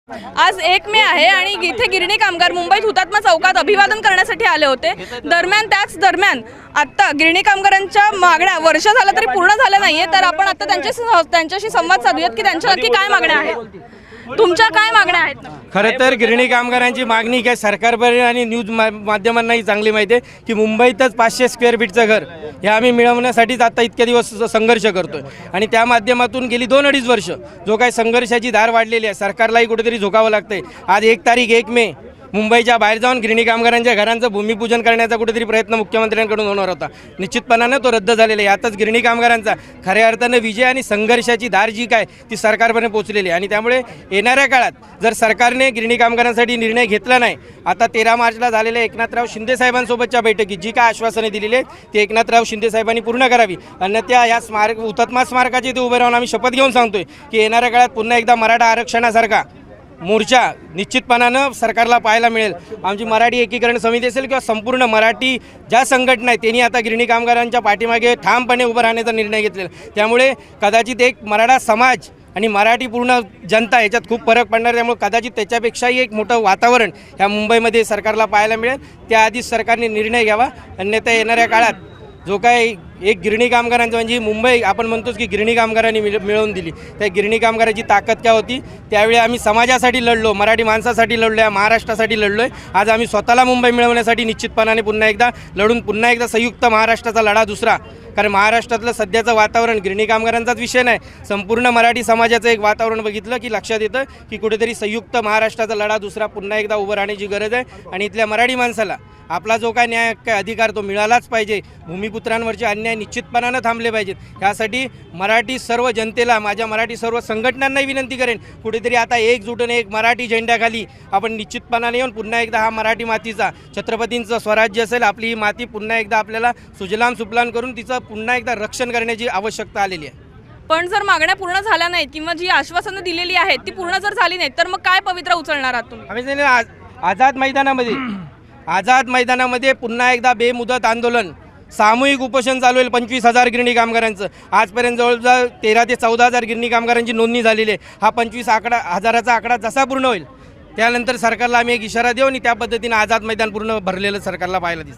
आज 1 मे आहे आणि इथे गिरणी कामगार मुंबईत हुतात्मा चौकात अभिवादन करण्यासाठी आले होते। त्याच दरम्यान आता गिरणी कामगारांच्या मागण्या वर्ष झालं तरी पूर्ण झाल्या नाहीये। तर आपण आता त्यांच्याशी संवाद साधूयात की त्यांच्या नक्की काय मागण्या आहेत, तुमच्या काय मागण्या आहेत। खरं तर गिरणी कामगारांची मागणी काय सरकारपर्यंत आणि न्यूज माध्यमांनाही चांगली माहिती आहे की मुंबईतच 500 स्क्वेअर फीटचं घर हे आम्ही मिळवण्यासाठीच आता इतके दिवस संघर्ष करतोय आणि त्या माध्यमातून गेली 2-2.5 वर्ष जो काही संघर्षाची धार वाढलेली आहे, सरकारलाही कुठेतरी झुकावं लागतंय। आज 1 मे मुंबईच्या बाहेर जाऊन गिरणी कामगारांच्या घरांचं भूमिपूजन करण्याचा कुठेतरी प्रयत्न मुख्यमंत्र्यांकडून होणार होता, निश्चितपणाने तो रद्द झालेला आहे। यातच गिरणी कामगारांचा खऱ्या अर्थानं विजय आणि संघर्षाची धार जी काय ती सरकारपर्यंत पोहोचलेली आहे आणि त्यामुळे येणाऱ्या काळात जर सरकारने गिरणी कामगारांसाठी निर्णय घेतला नाही, आता 13 मार्चला झालेल्या एकनाथराव शिंदे साहेबांसोबतच्या बैठकीत जी काय आश्वासने दिलेली आहेत ती एकनाथराव शिंदे साहेबांनी पूर्ण करावी। अन्यथा या हुतात्मा स्मारकाचे ते उभे राहून आम्ही शपथ घेऊन सांगतोय की येणाऱ्या काळात पुन्हा एकदा मराठा आरक्षणासारखा मोर्चा निश्चितपणानं सरकारला पाहायला मिळेल। आमची मराठी एकीकरण समिती असेल किंवा संपूर्ण मराठी ज्या संघटना आहेत त्यांनी आता गिरणी कामगारांच्या पाठीमागे ठामपणे उभं राहण्याचा निर्णय घेतलेला। त्यामुळे कदाचित एक मराठा समाज आणि मराठी पूर्ण जनता याच्यात खूप फरक पडणार, त्यामुळे कदाचित त्याच्यापेक्षाही एक मोठं वातावरण ह्या मुंबईमध्ये सरकारला पाहायला मिळेल। त्याआधीच सरकारने निर्णय घ्यावा, अन्यथा येणाऱ्या काळात जो काय एक गिरणी कामगारांचं म्हणजे मुंबई आपण म्हणतोच की गिरणी कामगारांनी मिळवून दिली, त्या गिरणी कामगाराची ताकद काय होती त्यावेळी आम्ही समाजासाठी लढलो, मराठी माणसासाठी लढलो, या महाराष्ट्रासाठी लढलो आहे। आज आम्ही स्वतःला मुंबई मिळवण्यासाठी निश्चितपणाने पुन्हा एकदा लढून पुन्हा एकदा संयुक्त महाराष्ट्राचा लढा दुसरा, कारण महाराष्ट्रातलं सध्याचं वातावरण गिरणी कामगारांचाच विषय नाही, संपूर्ण मराठी समाजाचं एक वातावरण बघितलं की लक्षात येतं की कुठेतरी संयुक्त महाराष्ट्राचा लढा दुसरा पुन्हा एकदा उभं राहण्याची गरज आहे आणि इथल्या मराठी माणसाला आपला जो काय न्याय काय अधिकार तो मिळालाच पाहिजे। भूमिपुत्रांवरचे अन्याय निश्चितपणानं थांबले पाहिजेत। यासाठी मराठी सर्व जनतेला, माझ्या मराठी सर्व संघटनांनाही विनंती करेन, कुठेतरी आता एकजुटीने एक मराठी झेंड्याखाली आपण निश्चितपणाने येऊन पुन्हा एकदा हा मराठी मातीचा छत्रपतींचं स्वराज्य असेल, आपली ही माती पुन्हा एकदा आपल्याला सुजलाम सुफलाम करून तिचं पुन्हा एकदा रक्षण करण्याची आवश्यकता आलेली आहे। पण जर मागण्या पूर्ण झाल्या नाहीत किंवा जी आश्वासनं दिलेली आहेत ती पूर्ण जर झाली नाहीत तर मग काय पवित्रा उचलणार आहात तुम्ही? आम्ही आझाद मैदानामध्ये पुन्हा एकदा बेमुदत आंदोलन, सामूहिक उपोषण चालू होईल 25,000 गिरणी कामगारांचं। आजपर्यंत जवळजवळ 13,000 ते 14,000 गिरणी कामगारांची नोंदणी झालेली आहे। हा 25,000चा आकडा जसा पूर्ण होईल त्यानंतर सरकारला आम्ही एक इशारा देऊ आणि त्या पद्धतीने आझाद मैदान पूर्ण भरलेलं सरकारला पाहायला दिसतं।